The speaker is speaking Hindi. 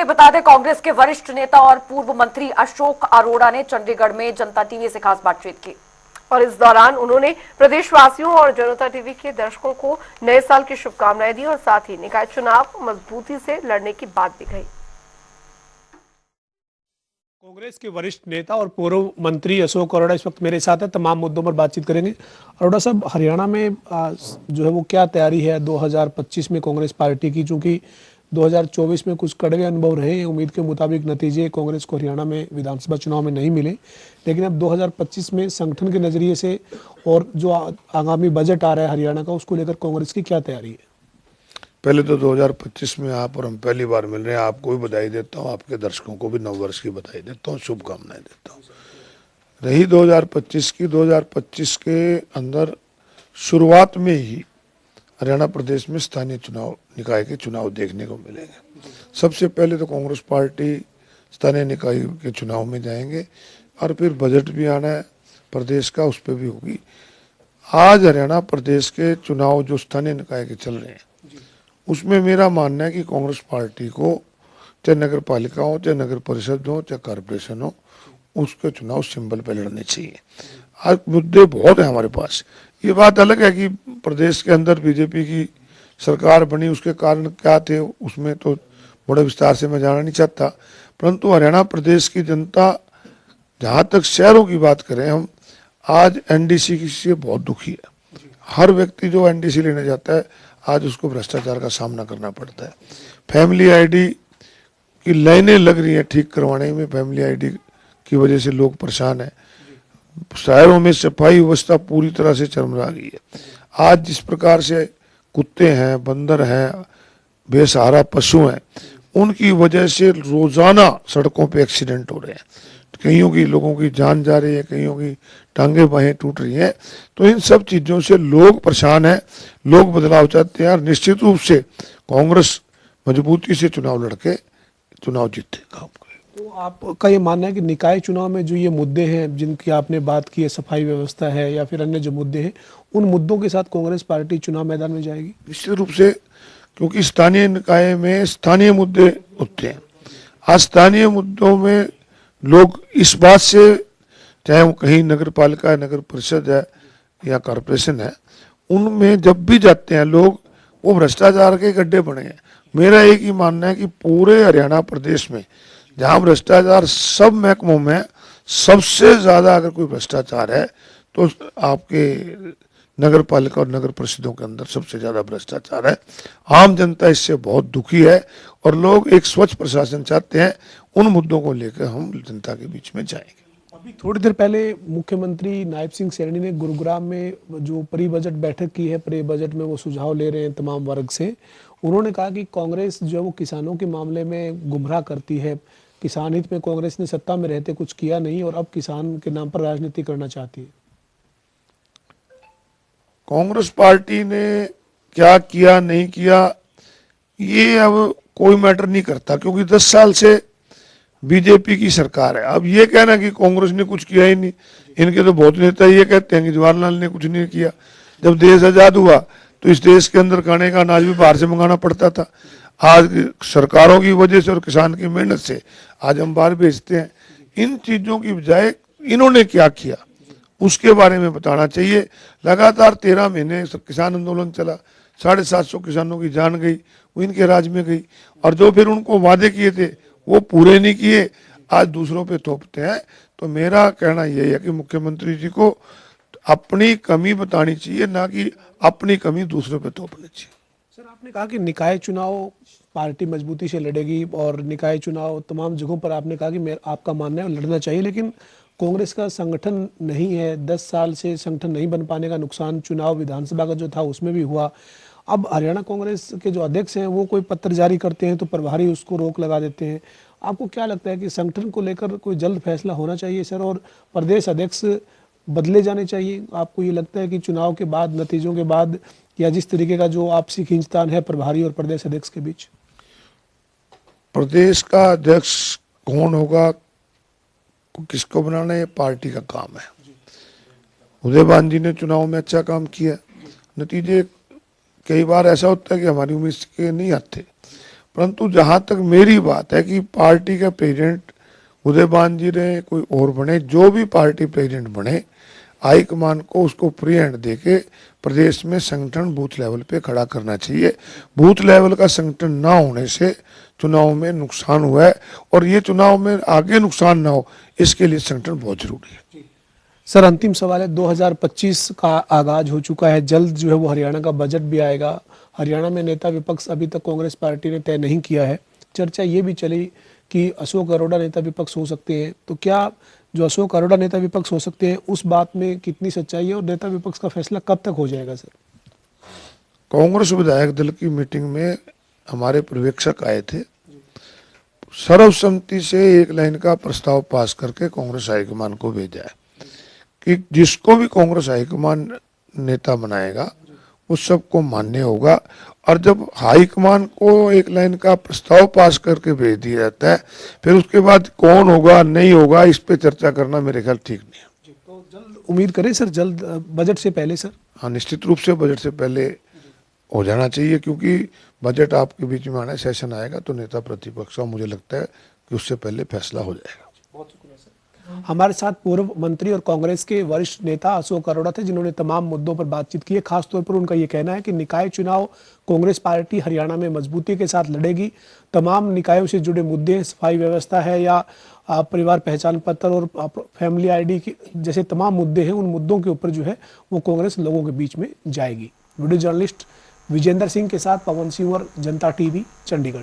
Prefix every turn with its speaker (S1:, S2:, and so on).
S1: बता दें, कांग्रेस के वरिष्ठ नेता और पूर्व मंत्री अशोक अरोड़ा ने चंडीगढ़ में जनता टीवी से खास बातचीत की और इस दौरान उन्होंने प्रदेशवासियों और जनता टीवी के दर्शकों को नए साल की शुभकामनाएं दी और साथ ही निकाय चुनाव मजबूती से लड़ने की बात भी कही।
S2: कांग्रेस के वरिष्ठ नेता और पूर्व मंत्री अशोक अरोड़ा इस वक्त मेरे साथ है। तमाम मुद्दों पर बातचीत करेंगे। अरोड़ा साहब, हरियाणा में जो है वो क्या तैयारी है 2025 में कांग्रेस पार्टी की? चूंकि 2024 में कुछ कड़वे अनुभव रहे, उम्मीद के मुताबिक नतीजे कांग्रेस को हरियाणा में विधानसभा चुनाव में नहीं मिले, लेकिन अब 2025 में संगठन के नजरिए से और जो आगामी बजट आ रहा है हरियाणा का, उसको लेकर कांग्रेस की क्या तैयारी है?
S3: पहले तो 2025 में आप और हम पहली बार मिल रहे हैं। आपको भी बधाई देता हूँ, आपके दर्शकों को भी नववर्ष की बधाई देता हूँ, शुभकामनाएं देता हूँ। रही 2025 की, 2025 के अंदर शुरुआत में ही हरियाणा प्रदेश में स्थानीय चुनाव, निकाय के चुनाव देखने को मिलेंगे। सबसे पहले तो कांग्रेस पार्टी स्थानीय निकाय के चुनाव में जाएंगे और फिर बजट भी आना है प्रदेश का, उस पर भी होगी। आज हरियाणा प्रदेश के चुनाव जो स्थानीय निकाय के चल रहे हैं, उसमें मेरा मानना है कि कांग्रेस पार्टी को चाहे नगर पालिका हो, चाहे नगर परिषद हो, चाहे कॉरपोरेशन हो, उसके चुनाव सिंबल पे लड़ने चाहिए। आज मुद्दे बहुत हैं हमारे पास। ये बात अलग है कि प्रदेश के अंदर बीजेपी की सरकार बनी, उसके कारण क्या थे उसमें तो बड़े विस्तार से मैं जाना नहीं चाहता, परंतु हरियाणा प्रदेश की जनता, जहाँ तक शहरों की बात करें हम, आज एनडीसी से बहुत दुखी है। हर व्यक्ति जो एनडीसी लेने जाता है आज उसको भ्रष्टाचार का सामना करना पड़ता है। फैमिली आईडी की लाइनें लग रही हैं ठीक करवाने में, फैमिली आईडी की वजह से लोग परेशान हैं। शहरों में सफाई व्यवस्था पूरी तरह से चरमरा गई है। आज जिस प्रकार से कुत्ते हैं, बंदर हैं, बेसहारा पशु हैं, उनकी वजह से रोजाना सड़कों पे एक्सीडेंट हो रहे हैं। कईयों की लोगों की जान जा रही है, कईयों की टांगे बाहें टूट रही हैं। तो इन सब चीज़ों से लोग परेशान हैं, लोग बदलाव चाहते हैं और निश्चित रूप से कांग्रेस मजबूती से चुनाव लड़के चुनाव जीतेगा।
S2: तो आपका ये मानना है कि निकाय चुनाव में जो ये मुद्दे हैं जिनकी आपने बात की है, सफाई व्यवस्था है या फिर अन्य जो मुद्दे हैं, उन मुद्दों के साथ कांग्रेस पार्टी चुनाव मैदान में जाएगी?
S3: निश्चित रूप से, क्योंकि स्थानीय निकाय में स्थानीय मुद्दे होते हैं। आज स्थानीय मुद्दों में लोग इस बात से, चाहे वो कहीं नगर पालिका है, नगर परिषद है या कॉरपोरेशन है, उनमें जब भी जाते हैं लोग, वो भ्रष्टाचार के गड्ढे बने हैं। मेरा एक ही मानना है कि पूरे हरियाणा प्रदेश में जहाँ भ्रष्टाचार सब महकमों में सबसे ज़्यादा अगर कोई भ्रष्टाचार है तो आपके नगर पालिका और नगर परिषदों के अंदर सबसे ज़्यादा भ्रष्टाचार है। आम जनता इससे बहुत दुखी है और लोग एक स्वच्छ प्रशासन चाहते हैं। उन मुद्दों को लेकर हम जनता के बीच में जाएंगे।
S2: अभी थोड़ी देर पहले मुख्यमंत्री नायब सिंह सैनी ने गुरुग्राम में जो प्री बजट बैठक की है, प्री बजट में वो सुझाव ले रहे हैं तमाम वर्ग से। उन्होंने कहा कि कांग्रेस जो है वो किसानों के मामले में गुमराह करती है। किसान हित में कांग्रेस ने सत्ता में रहते कुछ किया नहीं और अब किसान के नाम पर राजनीति करना चाहती है।
S3: कांग्रेस पार्टी ने क्या किया नहीं किया ये अब कोई मैटर नहीं करता, क्योंकि 10 साल से बीजेपी की सरकार है। अब ये कहना कि कांग्रेस ने कुछ किया ही नहीं, इनके तो बहुत नेता ये कहते हैं कि जवाहरलाल ने कुछ नहीं किया। जब देश आजाद हुआ तो इस देश के अंदर खाने का अनाज भी बाहर से मंगाना पड़ता था। आज सरकारों की वजह से और किसान की मेहनत से आज हम बाहर भेजते हैं। इन चीजों की बजाय इन्होंने क्या किया उसके बारे में बताना चाहिए। लगातार 13 महीने किसान आंदोलन चला, 750 किसानों की जान गई, वो इनके राज में गई। और जो फिर उनको वादे किए थे वो पूरे नहीं किए, आज दूसरों पे थोपते हैं। तो मेरा कहना यही है कि मुख्यमंत्री जी को अपनी कमी बतानी चाहिए, ना कि अपनी कमी दूसरों पे थोपनी चाहिए।
S2: सर, आपने कहा कि निकाय चुनाव पार्टी मजबूती से लड़ेगी और निकाय चुनाव तमाम जगहों पर आपने कहा कि आपका मानना है लड़ना चाहिए, लेकिन कांग्रेस का संगठन नहीं है, 10 साल से संगठन नहीं बन पाने का नुकसान चुनाव विधानसभा का जो था उसमें भी हुआ। अब हरियाणा कांग्रेस के जो अध्यक्ष हैं वो कोई पत्र जारी करते हैं तो प्रभारी उसको रोक लगा देते हैं। आपको क्या लगता है कि संगठन को लेकर कोई जल्द फैसला होना चाहिए सर, और प्रदेश अध्यक्ष बदले जाने चाहिए? आपको ये लगता है कि चुनाव के बाद, नतीजों के बाद, या जिस तरीके का जो आपसी खींचतान है प्रभारी और प्रदेश अध्यक्ष के बीच?
S3: प्रदेश का अध्यक्ष कौन होगा, किसको बनाना, ये पार्टी का काम है। उदयभान जी ने चुनाव में अच्छा काम किया, नतीजे कई बार ऐसा होता है कि हमारी उम्मीद के नहीं आते, परंतु जहां तक मेरी बात है कि पार्टी का प्रेसिडेंट उदयभान जी रहे, कोई और बने, जो भी पार्टी प्रेसिडेंट बने, हाईकमान को उसको फ्री हैंड देके प्रदेश में संगठन बूथ लेवल पे खड़ा करना चाहिए। बूथ लेवल का संगठन ना होने से चुनाव में नुकसान हुआ है, और ये चुनाव में आगे नुकसान ना हो, इसके लिए संगठन बहुत जरूरी है।
S2: सर अंतिम सवाल है, 2025 का आगाज हो चुका है, जल्द जो है वो हरियाणा का बजट भी आएगा। हरियाणा में नेता विपक्ष अभी तक कांग्रेस पार्टी ने तय नहीं किया है। चर्चा ये भी चली कि अशोक अरोड़ा नेता विपक्ष हो सकते हैं, तो क्या जो अशोक अरोड़ा नेता विपक्ष हो सकते हैं उस बात में कितनी सच्चाई है, और नेता विपक्ष का फैसला कब तक हो जाएगा सर?
S3: कांग्रेस विधायक दल की मीटिंग में हमारे पर्यवेक्षक आए थे, सर्वसम्मति से एक लाइन का प्रस्ताव पास करके कांग्रेस हाईकमान को भेजा है कि जिसको भी कांग्रेस हाईकमान नेता बनाएगा उस सबको मान्य होगा। और जब हाईकमान को एक लाइन का प्रस्ताव पास करके भेज दिया जाता है, फिर उसके बाद कौन होगा नहीं होगा इस पे चर्चा करना मेरे ख्याल ठीक नहीं है।
S2: तो जल्द उम्मीद करें सर, जल्द बजट से पहले सर?
S3: हाँ, निश्चित रूप से बजट से पहले हो जाना चाहिए, क्योंकि बजट आपके बीच में आना, सेशन आएगा तो नेता प्रतिपक्ष का मुझे लगता है कि उससे पहले फैसला हो जाएगा।
S2: बहुत शुक्रिया सर। हमारे साथ पूर्व मंत्री और कांग्रेस के वरिष्ठ नेता अशोक अरोड़ा थे, जिन्होंने तमाम मुद्दों पर बातचीत की है। खासतौर पर उनका ये कहना है कि निकाय चुनाव कांग्रेस पार्टी हरियाणा में मजबूती के साथ लड़ेगी। तमाम निकायों से जुड़े मुद्दे, सफाई व्यवस्था है या परिवार पहचान पत्र और फैमिली आईडी की जैसे तमाम मुद्दे हैं, उन मुद्दों के ऊपर जो है वो कांग्रेस लोगों के बीच में जाएगी। वीडियो जर्नलिस्ट विजेंद्र सिंह के साथ पवन सिंह और जनता टीवी, चंडीगढ़।